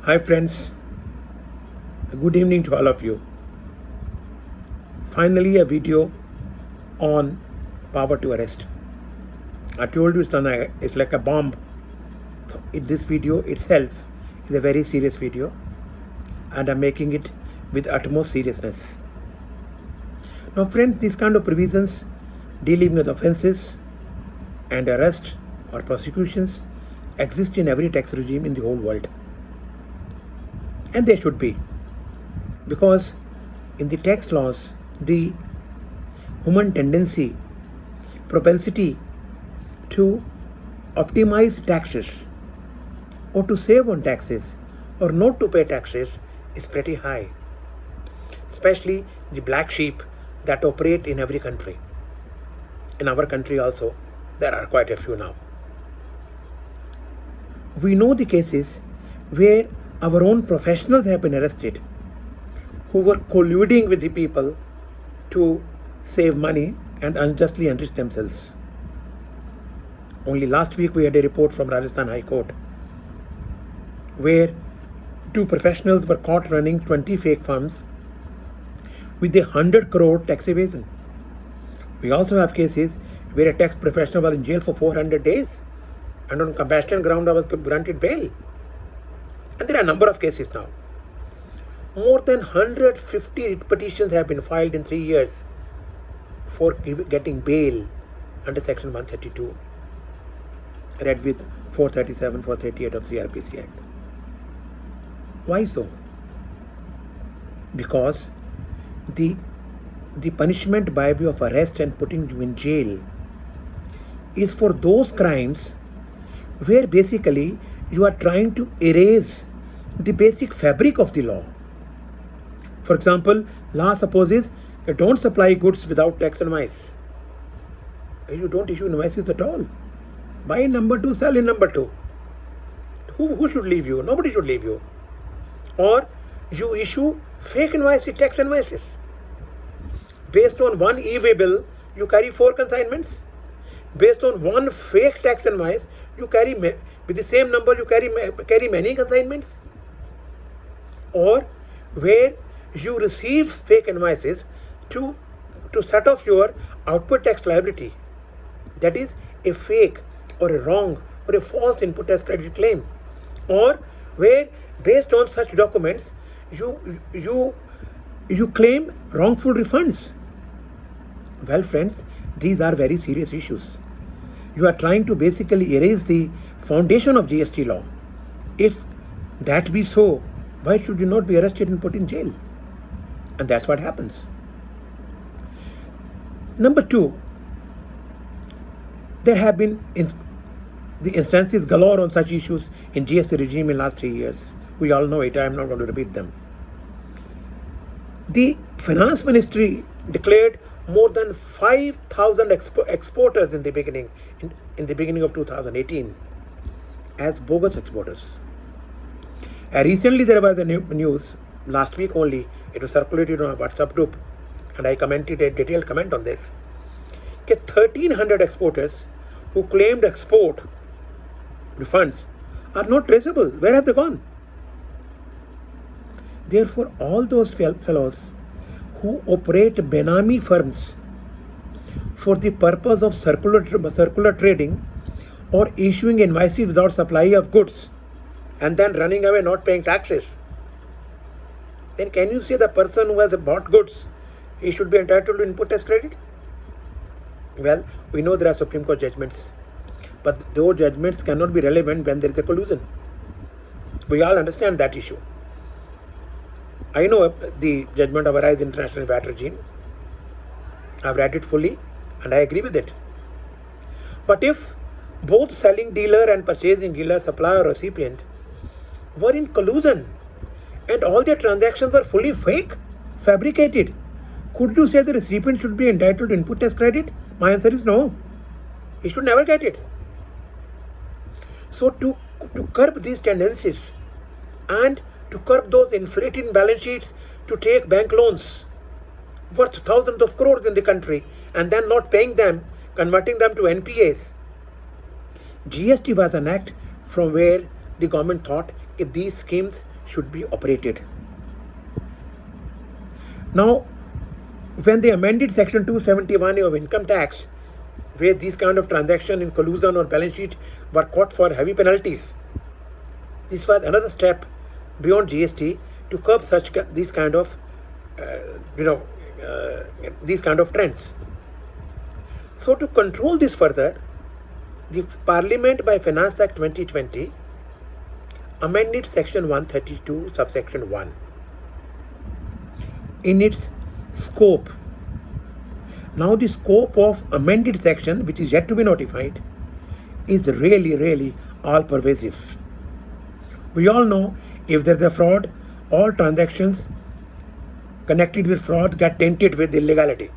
Hi friends, good evening to all of you. Finally a video on power to arrest. I told you it's like a bomb. So this video itself is a very serious video and I'm making it with utmost seriousness. Now friends, these kind of provisions dealing with offenses and arrest or prosecutions exist in every tax regime in the whole world. And they should be. Because in the tax laws, the human tendency, propensity to optimize taxes or to save on taxes or not to pay taxes is pretty high. Especially the black sheep that operate in every country. In our country also, there are quite a few now. We know the cases where our own professionals have been arrested who were colluding with the people to save money and unjustly enrich themselves. Only last week we had a report from Rajasthan High Court where two professionals were caught running 20 fake firms with 100 crore tax evasion. We also have cases where a tax professional was in jail for 400 days and on compassion ground was granted bail. And there are a number of cases now. More than 150 petitions have been filed in 3 years for getting bail under Section 132, read with 437, 438 of CRPC Act. Why so? Because the punishment by way of arrest and putting you in jail is for those crimes where basically you are trying to erase the basic fabric of the law. For example, law supposes you don't supply goods without tax invoice. You don't issue invoices at all. Buy in number 2, sell in number 2. Who should leave you? Nobody should leave you. Or you issue fake invoices, tax invoices. Based on one e-way bill, you carry 4 consignments. Based on one fake tax invoice, you carry with the same number you carry many consignments. Or where you receive fake invoices to set off your output tax liability. That is a fake or a wrong or a false input tax credit claim. Or where based on such documents you claim wrongful refunds. Well friends, these are very serious issues. You are trying to basically erase the foundation of GST law. If that be so, why should you not be arrested and put in jail? And that's what happens. Number 2, there have been the instances galore on such issues in GST regime in last 3 years. We all know it. I am not going to repeat them. The finance ministry declared more than 5,000 exporters in the beginning of 2018 as bogus exporters. Recently there was a news, last week only, it was circulated on a WhatsApp group and I commented a detailed comment on this. 1,300 exporters who claimed export refunds are not traceable. Where have they gone? Therefore, all those fellows who operate Benami firms for the purpose of circular trading or issuing invoices without supply of goods and then running away not paying taxes, then can you say the person who has bought goods, he should be entitled to input tax credit? Well, we know there are Supreme Court judgments, but those judgments cannot be relevant when there is a collusion. We all understand that issue. I know the judgment of Arise International VAT regime. I've read it fully and I agree with it. But if both selling dealer and purchasing dealer, supplier or recipient were in collusion and all their transactions were fully fake, fabricated, could you say the recipient should be entitled to input tax credit? My answer is no. He should never get it. So to curb these tendencies and to curb those inflating balance sheets to take bank loans worth thousands of crores in the country and then not paying them, converting them to NPAs. GST was an act from where the government thought if these schemes should be operated. Now, when they amended Section 271 of income tax, where these kind of transaction in collusion or balance sheet were caught for heavy penalties, this was another step beyond GST to curb these kind of trends. So to control this further, the Parliament by Finance Act 2020 amended Section 132 subsection 1 in its scope. Now the scope of amended section, which is yet to be notified, is really all pervasive. We all know if there's a fraud, all transactions connected with fraud get tainted with illegality.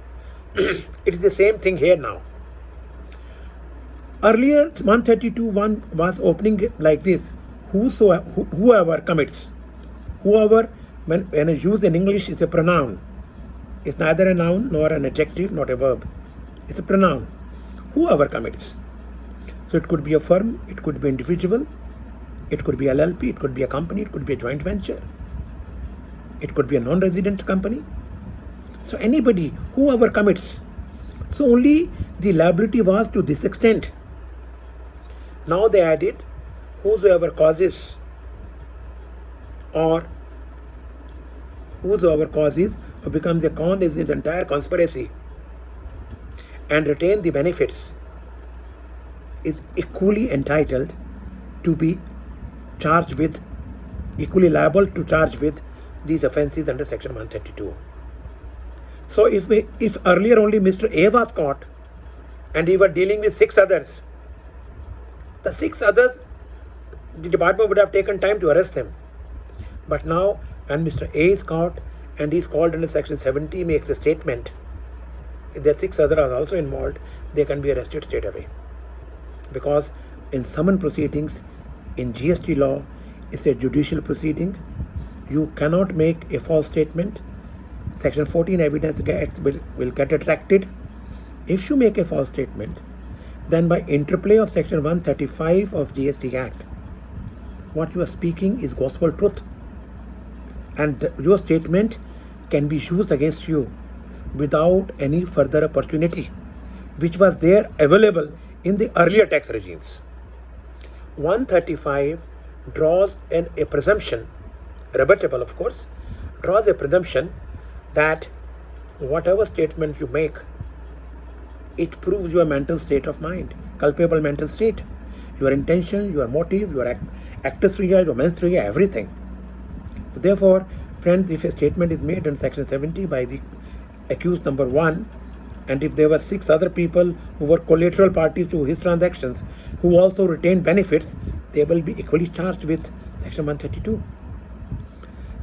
It is the same thing here now. Earlier 132.1 was opening like this: whoever commits. Whoever, when it's used in English, is a pronoun. It's neither a noun nor an adjective, not a verb. It's a pronoun. Whoever commits. So it could be a firm, it could be individual, it could be LLP, it could be a company, it could be a joint venture, it could be a non-resident company. So anybody, whoever commits. So only the liability was to this extent. Now they added whosoever causes or becomes a con is his entire conspiracy and retain the benefits is equally entitled to be charged with, equally liable to charge with these offences under Section 132. So if earlier only Mr. A was caught and we were dealing with 6 others, the 6 others, the department would have taken time to arrest them. But now, when Mr. A is caught and he is called under Section 70, makes a statement, if the 6 others are also involved, they can be arrested straight away. Because in summon proceedings, in GST law, it's a judicial proceeding. You cannot make a false statement. Section 14 evidence will get attracted. If you make a false statement, then by interplay of Section 135 of GST Act, what you are speaking is gospel truth. And your statement can be used against you without any further opportunity, which was there available in the earlier tax regimes. 135 draws a presumption, rebuttable of course, draws a presumption that whatever statement you make, it proves your mental state of mind, culpable mental state, your intention, your motive, your actus rea, your mens rea, everything. So therefore, friends, if a statement is made in Section 70 by the accused number 1, and if there were 6 other people who were collateral parties to his transactions who also retained benefits, they will be equally charged with Section 132.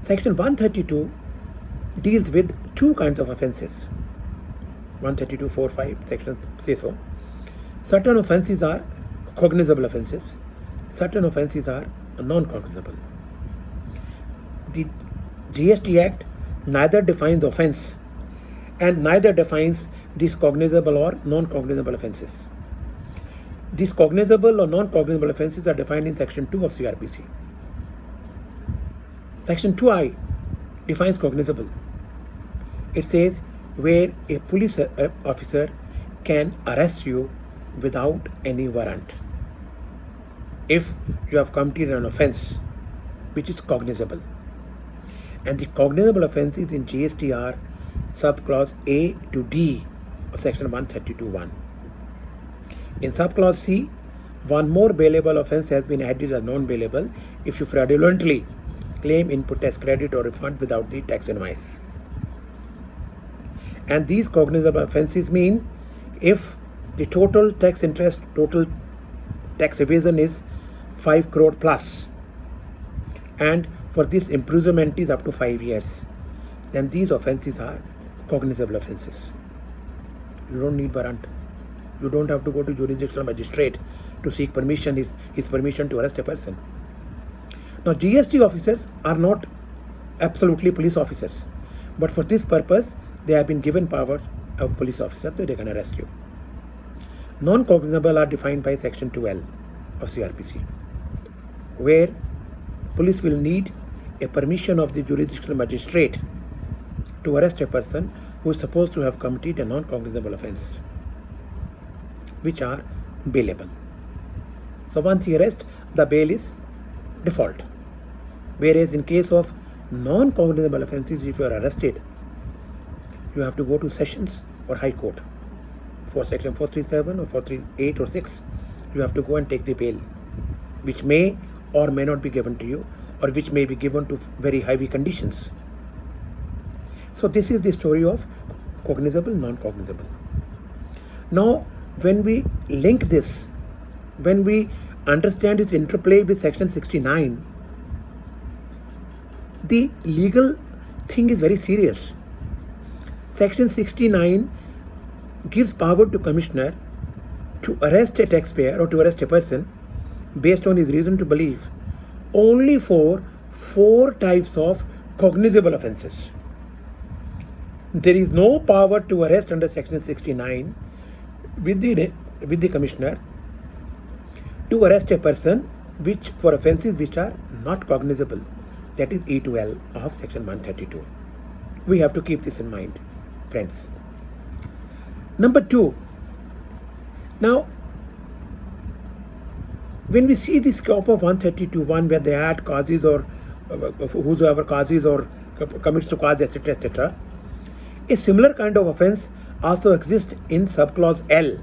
Section 132 deals with 2 kinds of offences. 132.4.5 sections say so. Certain offences are cognizable offences. Certain offences are non-cognizable. The GST Act neither defines offence and neither defines these cognizable or non-cognizable offences. These cognizable or non-cognizable offences are defined in Section 2 of CRPC. Section 2I defines cognizable. It says where a police officer can arrest you without any warrant if you have committed an offence which is cognizable. And the cognizable offences in GST are subclause A to D of Section 132.1. In subclause C, one more bailable offence has been added as non-bailable if you fraudulently claim input tax credit or refund without the tax invoice. And these cognizable offences mean if the total tax interest, total tax evasion is 5 crore plus, and for this imprisonment is up to 5 years, then these offences are cognizable offences. You don't need warrant. You don't have to go to jurisdictional magistrate to seek permission, his permission to arrest a person. Now, GST officers are not absolutely police officers, but for this purpose, they have been given power of police officer so they can arrest you. Non-cognizable are defined by Section 2L of CRPC, where police will need a permission of the jurisdictional magistrate to arrest a person who is supposed to have committed a non-cognizable offence, which are bailable. So once you arrest, the bail is default. Whereas in case of non-cognizable offences, if you are arrested, you have to go to Sessions or High Court. For section 437 or 438 or 6, you have to go and take the bail, which may or may not be given to you, or which may be given to very heavy conditions. So this is the story of cognizable, non-cognizable. Now, when we link this, when we understand its interplay with section 69, the legal thing is very serious. Section 69 gives power to commissioner to arrest a taxpayer or to arrest a person based on his reason to believe only for 4 types of cognizable offences. There is no power to arrest under section 69 with the commissioner to arrest a person which for offences which are not cognizable. That is E to L of section 132. We have to keep this in mind, friends. Number 2. Now, when we see the scope of 132.1 where they add causes or whosoever causes or commits to cause, etc., etc., a similar kind of offence also exists in subclause L,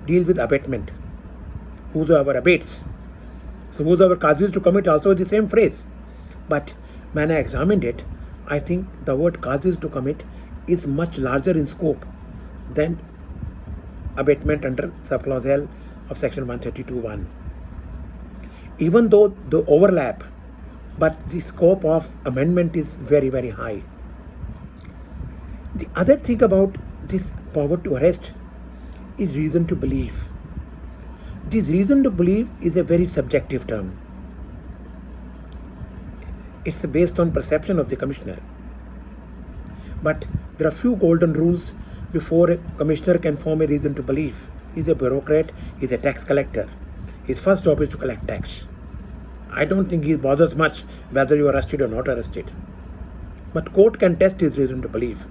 deals with abatement. Whosoever abates. So whosoever causes to commit also the same phrase. But when I examined it, I think the word causes to commit is much larger in scope than abatement under subclause L of section 132.1. Even though the overlap, but the scope of amendment is very, very high. The other thing about this power to arrest is reason to believe. This reason to believe is a very subjective term. It's based on perception of the commissioner. But there are few golden rules before a commissioner can form a reason to believe. He's a bureaucrat, he's a tax collector. His first job is to collect tax. I don't think he bothers much whether you are arrested or not arrested. But court can test his reason to believe.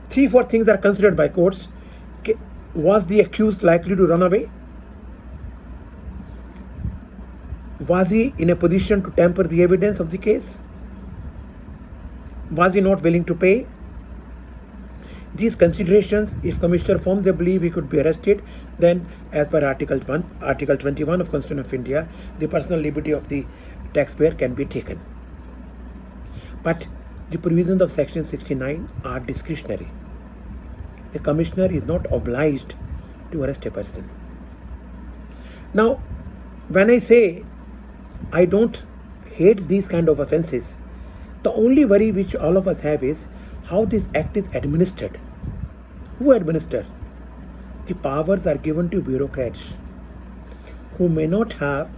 3-4 things are considered by courts. Was the accused likely to run away? Was he in a position to tamper the evidence of the case? Was he not willing to pay? These considerations, if commissioner forms a belief he could be arrested, then as per Article 21 of Constitution of India, the personal liberty of the taxpayer can be taken. But the provisions of section 69 are discretionary. The commissioner is not obliged to arrest a person. Now, when I say I don't hate these kind of offences, the only worry which all of us have is how this act is administered. Who administers? The powers are given to bureaucrats who may not have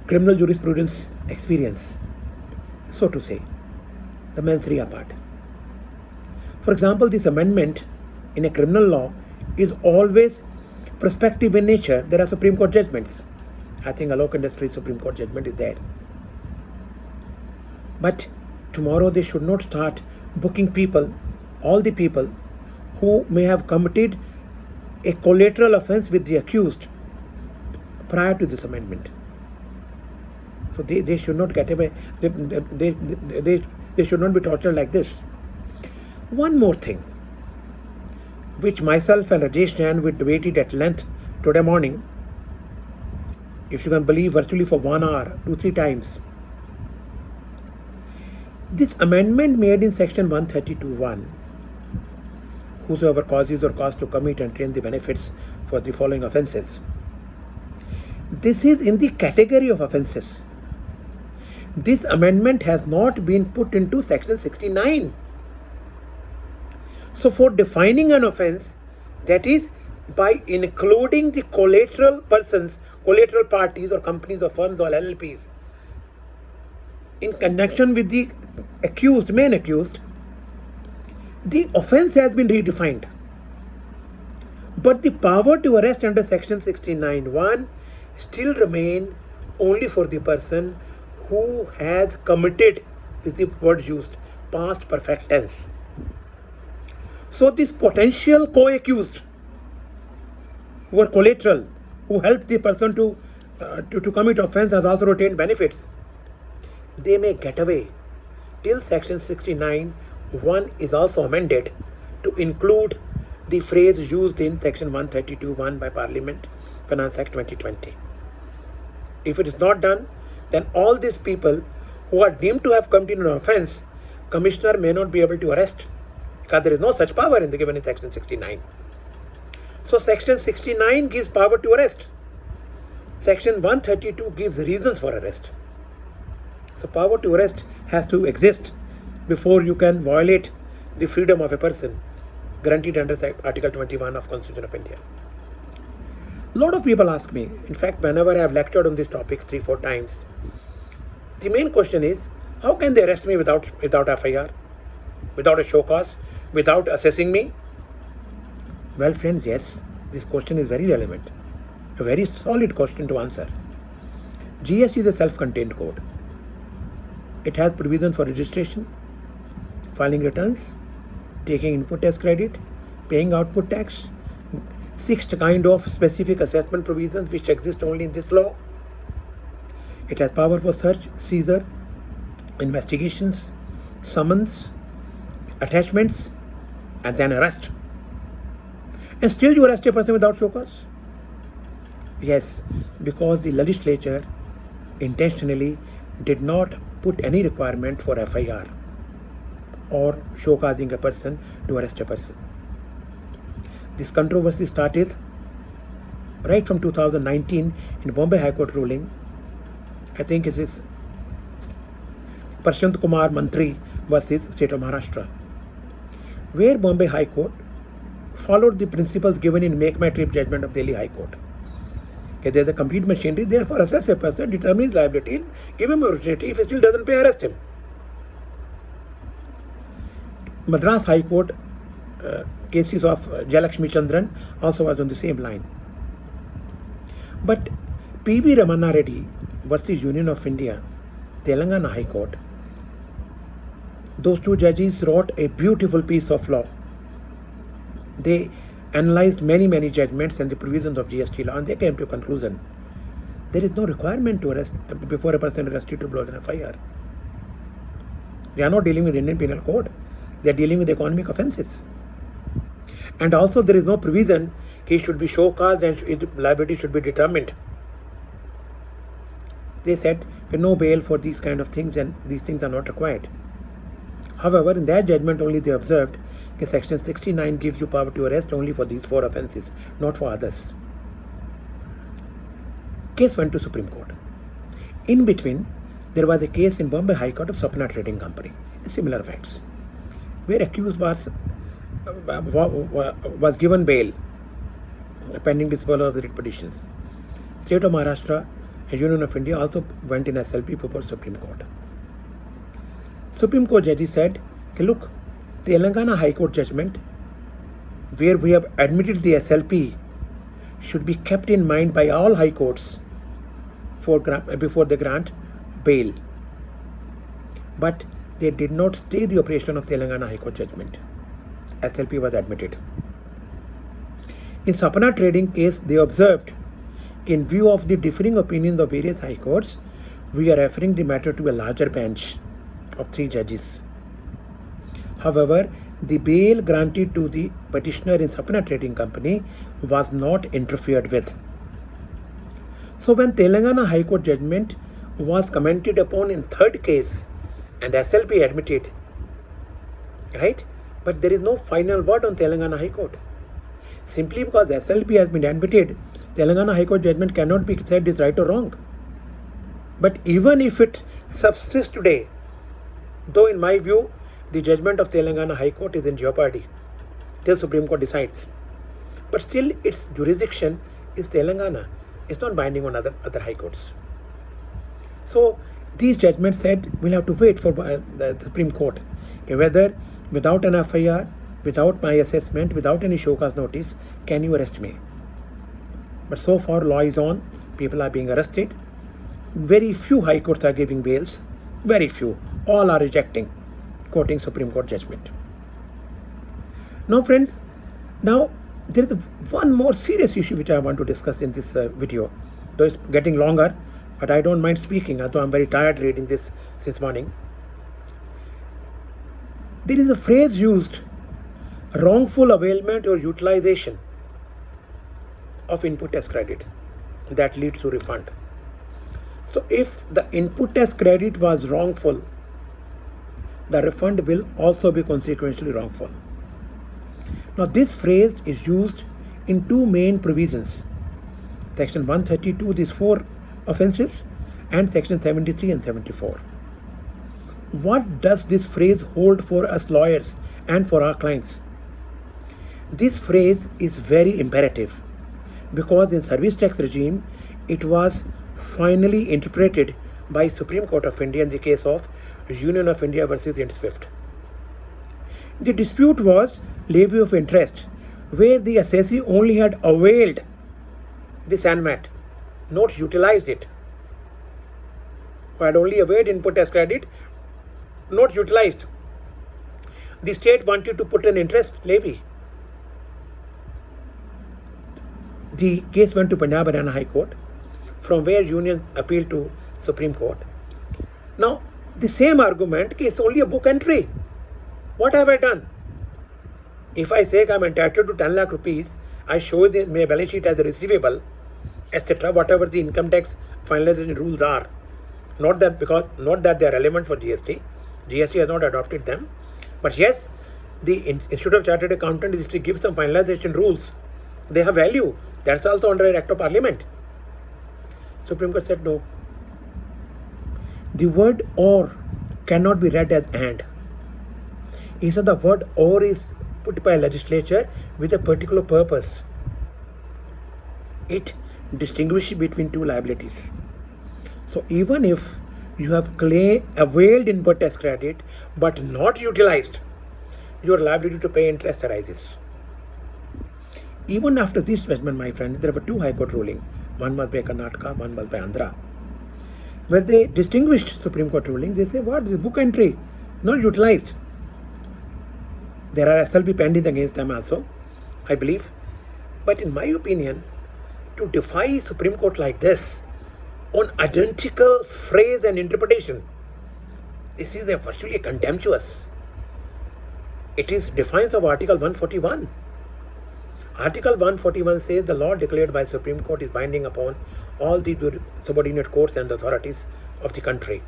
criminal jurisprudence experience, so to say, the mens rea part. For example, this amendment in a criminal law is always prospective in nature. There are Supreme Court judgments. I think Alok Industries Supreme Court judgment is there. But tomorrow they should not start booking people, all the people who may have committed a collateral offence with the accused prior to this amendment. So they should not get away, they should not be tortured like this. One more thing, which myself and Rajesh Jain we debated at length today morning, if you can believe, virtually for 1 hour, 2-3 times. This amendment made in section 132.1, whosoever causes or caused to commit and claim the benefits for the following offences. This is in the category of offences. This amendment has not been put into section 69. So for defining an offence, that is by including the collateral persons, collateral parties or companies or firms or LLPs in connection with the accused, main accused, the offence has been redefined. But the power to arrest under section 69(1) still remain only for the person who has committed, is the word used, past perfect tense. So this potential co-accused, who were collateral, who helped the person to commit offense and also retain benefits, they may get away till section 69. 1 is also amended to include the phrase used in section 132(1) by Parliament Finance Act 2020. If it is not done, then all these people who are deemed to have committed an offense, Commissioner may not be able to arrest, because there is no such power in the given in section 69. So section 69 gives power to arrest. Section 132 gives reasons for arrest. So power to arrest has to exist before you can violate the freedom of a person guaranteed under Article 21 of Constitution of India. A lot of people ask me, in fact, whenever I have lectured on these topics 3-4 times, the main question is, how can they arrest me without FIR, without a show cause, without assessing me? Well, friends, yes, this question is very relevant, a very solid question to answer. GST is a self-contained code. It has provision for registration, filing returns, taking input tax credit, paying output tax, 6 kind of specific assessment provisions which exist only in this law. It has power for search, seizure, investigations, summons, attachments, and then arrest. And still you arrest a person without show cause? Yes, because the legislature intentionally did not put any requirement for FIR or show causing a person to arrest a person. This controversy started right from 2019 in Bombay High Court ruling. I think it is Prashant Kumar Mantri versus State of Maharashtra, where Bombay High Court followed the principles given in Make My Trip judgment of Delhi High Court. Okay, there is a complete machinery, therefore assess a person, determine his liability, and give him opportunity. If he still doesn't pay, arrest him. Madras High Court cases of Jayalakshmi Chandran also was on the same line. But P.V. Ramana Reddy versus Union of India, Telangana High Court, those two judges wrote a beautiful piece of law. They analyzed many judgments and the provisions of GST law, and they came to a conclusion. There is no requirement to arrest before a person arrested to blow an FIR. They are not dealing with Indian Penal Code. They are dealing with economic offences. And also there is no provision he should be show caused and his liability should be determined. They said no bail for these kind of things, and these things are not required. However, in that judgment only they observed that section 69 gives you power to arrest only for these 4 offences, not for others. Case went to Supreme Court. In between, there was a case in Bombay High Court of Sapna Trading Company, similar facts, where accused was given bail pending disposal of the writ petitions. State of Maharashtra and Union of India also went in SLP before Supreme Court. Supreme Court judges said, okay, look, Telangana High Court judgment, where we have admitted the SLP, should be kept in mind by all high courts before they grant bail. But they did not stay the operation of Telangana High Court judgment. SLP was admitted. In Sapna Trading case, they observed, in view of the differing opinions of various high courts, we are referring the matter to a larger bench of 3 judges. However, the bail granted to the petitioner in Sapna Trading Company was not interfered with. So when Telangana High Court judgment was commented upon in 3rd case and SLP admitted, right? But there is no final word on Telangana High Court. Simply because SLP has been admitted, Telangana High Court judgment cannot be said is right or wrong. But even if it subsists today, though in my view, the judgment of Telangana High Court is in jeopardy till Supreme Court decides. But still, its jurisdiction is Telangana. It's not binding on other high courts. So these judgments said we'll have to wait for the Supreme Court. Whether without an FIR, without my assessment, without any show cause notice, can you arrest me? But so far law is on, people are being arrested, very few high courts are giving bails, very few. All are rejecting, quoting Supreme Court judgment. Now friends, now there is one more serious issue which I want to discuss in this video. Though it's getting longer, but I don't mind speaking, although I'm very tired reading this since morning. There is a phrase used, wrongful availment or utilization of input tax credit that leads to refund. So if the input tax credit was wrongful, the refund will also be consequentially wrongful. Now this phrase is used in two main provisions. Section 132, these four offenses, and section 73 and 74. What does this phrase hold for us lawyers and for our clients? This phrase is very imperative because in service tax regime, it was finally interpreted by Supreme Court of India in the case of Union of India versus Ind Swift. The dispute was levy of interest, where the assessee only had availed the SANMAT, not utilized it. Who had only availed input tax credit, not utilized. The state wanted to put an interest levy. The case went to Punjab Haryana High Court, from where Union appealed to Supreme Court. Now, the same argument is only a book entry. What have I done? If I say I'm entitled to 10 lakh rupees, I show my balance sheet as a receivable, etc., whatever the income tax finalization rules are. Not that they are relevant for GST. GST has not adopted them. But yes, the Institute of Chartered Accountants is to give some finalization rules. They have value. That's also under an Act of Parliament. Supreme Court said no. The word or cannot be read as and. He said the word or is put by a legislature with a particular purpose. It distinguishes between two liabilities. So even if you have availed input tax credit but not utilized, your liability to pay interest arises. Even after this judgment, my friend, there were two High Court rulings. One was by Karnataka, one was by Andhra. Where they distinguished Supreme Court rulings, they say, what? This book entry, not utilized. There are SLP pending against them also, I believe. But in my opinion, to defy Supreme Court like this, on identical phrase and interpretation, this is virtually contemptuous. It is defiance of Article 141. Article 141 says the law declared by Supreme Court is binding upon all the subordinate courts and authorities of the country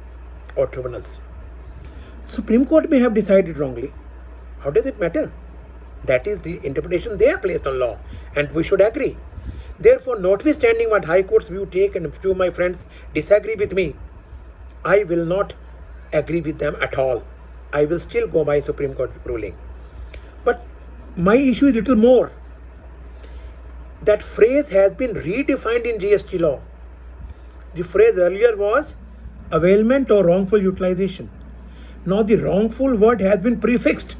or tribunals. Supreme Court may have decided wrongly. How does it matter? That is the interpretation they have placed on law, and we should agree. Therefore, notwithstanding what High Court's view take, and a few of my friends disagree with me, I will not agree with them at all. I will still go by Supreme Court ruling. But my issue is little more. That phrase has been redefined in GST law. The phrase earlier was availment or wrongful utilization. Now the wrongful word has been prefixed.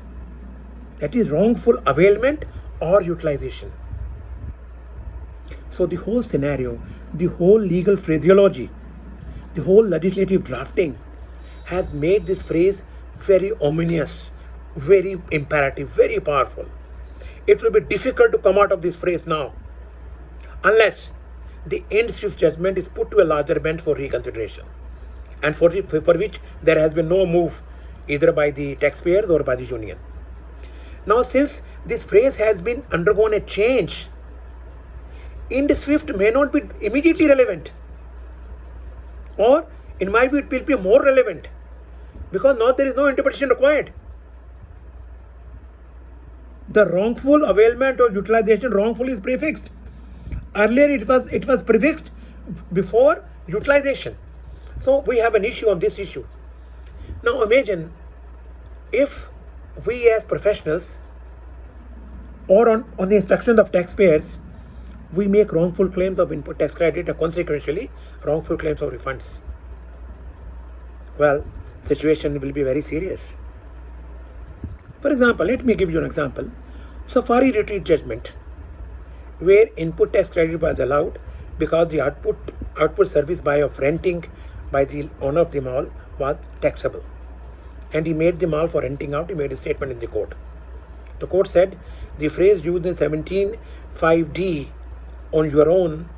That is wrongful availment or utilization. So the whole scenario, the whole legal phraseology, the whole legislative drafting has made this phrase very ominous, very imperative, very powerful. It will be difficult to come out of this phrase now, unless the Ind Swift judgment is put to a larger bench for reconsideration, and for which there has been no move either by the taxpayers or by the union. Now, since this phrase has been undergone a change, Ind Swift may not be immediately relevant, or in my view it will be more relevant, because now there is no interpretation required. The wrongful availment or utilization, wrongful is prefixed. Earlier it was prefixed before utilization. So we have an issue on this issue. Now imagine if we as professionals or on the instruction of taxpayers, we make wrongful claims of input tax credit and consequentially wrongful claims of refunds. Well, situation will be very serious. For example, let me give you an example. Safari retreat judgment, where input tax credit was allowed because the output output service by of renting by the owner of the mall was taxable. And he made the mall for renting out, he made a statement in the court. The court said the phrase used in 17(5)(d) on your own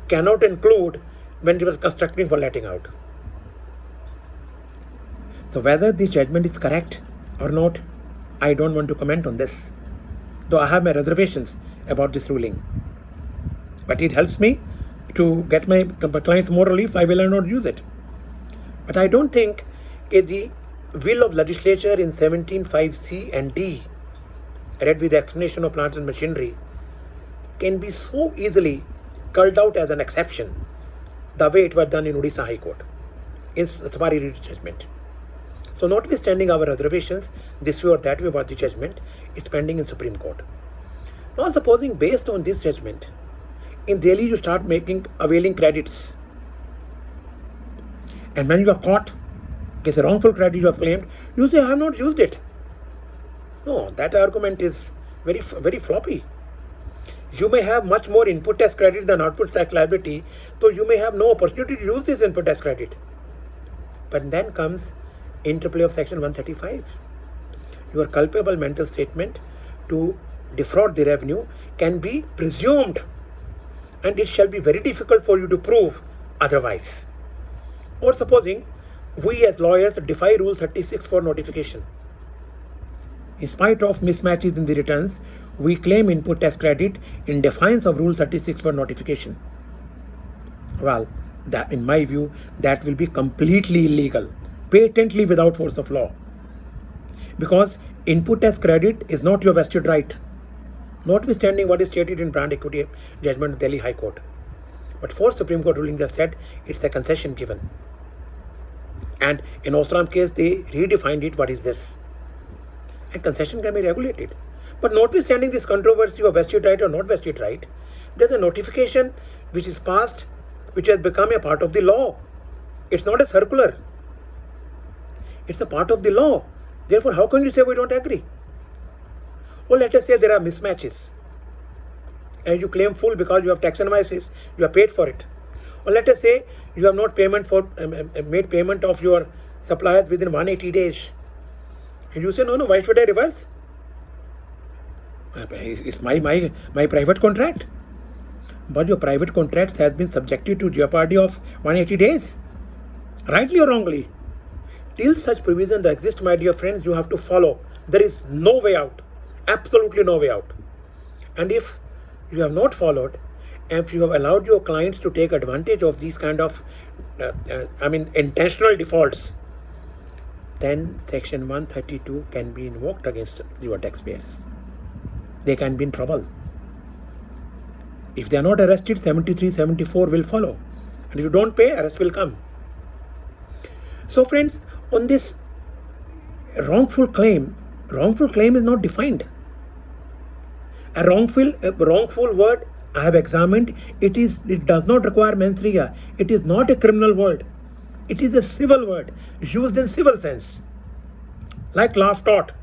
cannot include when it was constructing for letting out. So whether the judgment is correct or not, I don't want to comment on this, though I have my reservations about this ruling. But it helps me to get my clients more relief, I will not use it. But I don't think the will of legislature in 17(5)(c) and (d), read with the explanation of plants and machinery, can be so easily culled out as an exception, the way it was done in Odisha High Court, in Safari Read judgment. So notwithstanding our reservations, this way or that way about the judgment, it's pending in Supreme Court. Now supposing based on this judgment, in Delhi you start availing credits, and when you are caught, it's a wrongful credit you have claimed, you say I have not used it. No, that argument is very, very floppy. You may have much more input tax credit than output tax liability, so you may have no opportunity to use this input tax credit. But then comes interplay of section 135. Your culpable mental statement to defraud the revenue can be presumed, and it shall be very difficult for you to prove otherwise. Or supposing we as lawyers defy Rule 36 for notification. In spite of mismatches in the returns, we claim input tax credit in defiance of Rule 36 for notification. Well, that, in my view, that will be completely illegal, patently without force of law. Because input tax credit is not your vested right, notwithstanding what is stated in brand equity judgment of Delhi High Court. But 4 Supreme Court rulings have said it's a concession given. And in Osram case, they redefined it, what is this? And concession can be regulated. But notwithstanding this controversy of vested right or not vested right, there's a notification which is passed, which has become a part of the law. It's not a circular. It's a part of the law. Therefore, how can you say we don't agree? Or let us say there are mismatches, and you claim full because you have tax invoices, you have paid for it. Or let us say you have not made payment of your suppliers within 180 days. And you say, no, why should I reverse? It's my private contract. But your private contract has been subjected to jeopardy of 180 days. Rightly or wrongly. Till such provision exists, my dear friends, you have to follow. There is no way out. Absolutely no way out. And if you have not followed, and if you have allowed your clients to take advantage of these kind of intentional defaults, then section 132 can be invoked against your taxpayers. They can be in trouble. If they are not arrested, 73, 74 will follow. And if you don't pay, arrest will come. So friends, on this wrongful claim is not defined. A wrongful word I have examined, it does not require mens rea. It is not a criminal word. It is a civil word used in civil sense. Like last taught,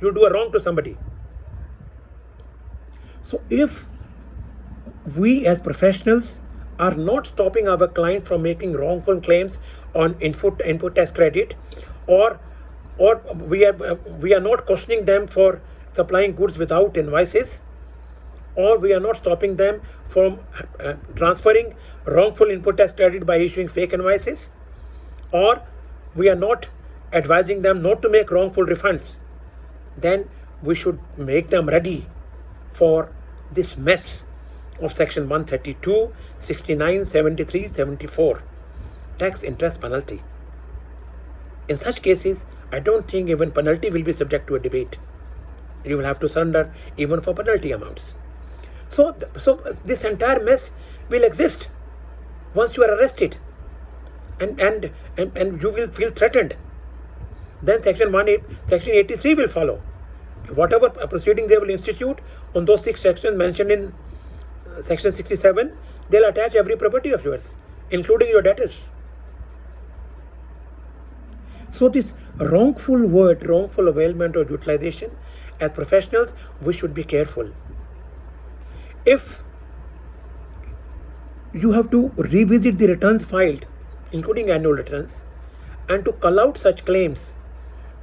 you do a wrong to somebody. So if we as professionals are not stopping our client from making wrongful claims on input tax credit, or we are not questioning them for supplying goods without invoices, or we are not stopping them from transferring wrongful input tax credit by issuing fake invoices, or we are not advising them not to make wrongful refunds, then we should make them ready for this mess of section 132, 69, 73, 74, tax interest penalty. In such cases, I don't think even penalty will be subject to a debate. You will have to surrender even for penalty amounts. So this entire mess will exist once you are arrested, and you will feel threatened. Then section 83 will follow. Whatever proceeding they will institute on those 6 sections mentioned in section 67, they'll attach every property of yours, including your debtors. So this wrongful availment or utilization, as professionals, we should be careful. If you have to revisit the returns filed, including annual returns, and to cull out such claims.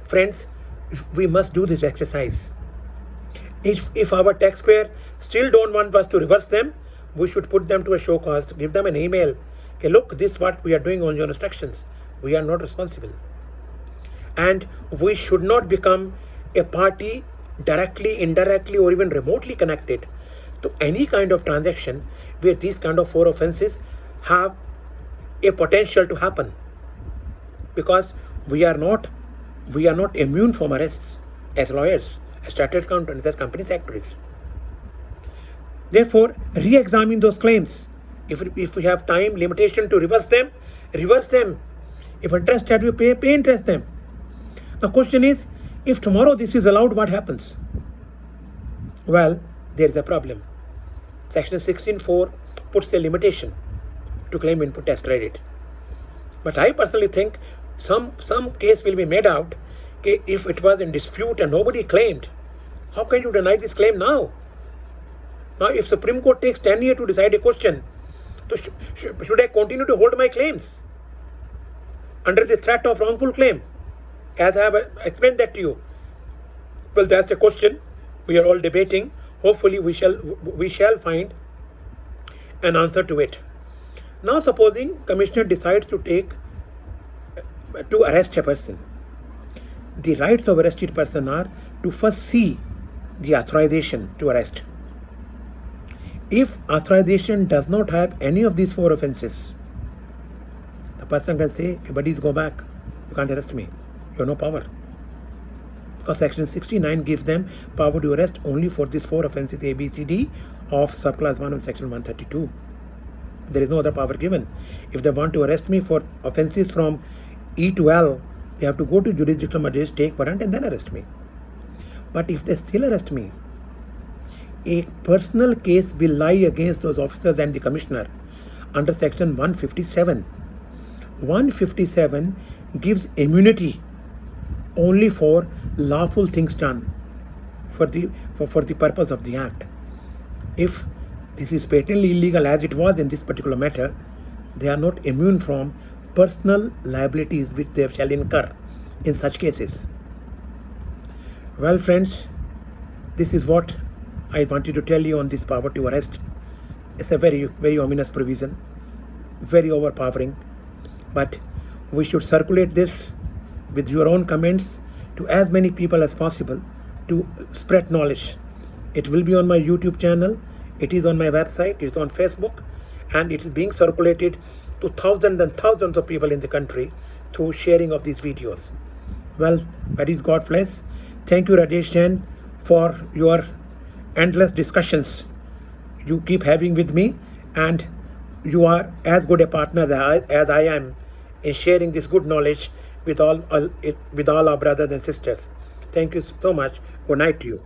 Friends, we must do this exercise. If our taxpayer still don't want us to reverse them, we should put them to a show cause, give them an email. Okay, look, this is what we are doing on your instructions. We are not responsible. And we should not become a party directly, indirectly, or even remotely connected to any kind of transaction where these kind of 4 offenses have a potential to happen. Because we are not immune from arrests as lawyers, as chartered accountants, as company secretaries. Therefore, re-examine those claims. If we have time limitation to reverse them, reverse them. If interest had to pay interest them. The question is, if tomorrow this is allowed, what happens? Well, there is a problem. Section 16(4) puts a limitation to claim input tax credit. But I personally think some case will be made out. Okay, if it was in dispute and nobody claimed, how can you deny this claim now? Now, if Supreme Court takes 10 years to decide a question, so should I continue to hold my claims under the threat of wrongful claim? As I have explained that to you. Well, that's the question we are all debating. Hopefully, we shall find an answer to it. Now, supposing Commissioner decides to arrest a person. The rights of arrested person are to first see the authorization to arrest. If authorization does not have any of these 4 offenses, the person can say, hey, buddies, go back. You can't arrest me. You have no power. Because Section 69 gives them power to arrest only for these 4 offenses A, B, C, D of subclass 1 of Section 132. There is no other power given. If they want to arrest me for offenses from E to L, they have to go to jurisdictional magistrate, take warrant, and then arrest me. But if they still arrest me, a personal case will lie against those officers and the commissioner under Section 157. 157 gives immunity only for lawful things done for the purpose of the act. If this is patently illegal, as it was in this particular matter, they are not immune from personal liabilities which they shall incur in such cases. Well, friends, this is what I wanted to tell you on this power to arrest. It's a very, very ominous provision, very overpowering, but we should circulate this with your own comments to as many people as possible to spread knowledge. It will be on my YouTube channel, it is on my website, it is on Facebook, and it is being circulated to thousands and thousands of people in the country through sharing of these videos. Well, that is God bless. Thank you, Rajesh Jain, for your endless discussions you keep having with me, and you are as good a partner as I am in sharing this good knowledge with all our brothers and sisters. Thank you so much. Good night to you.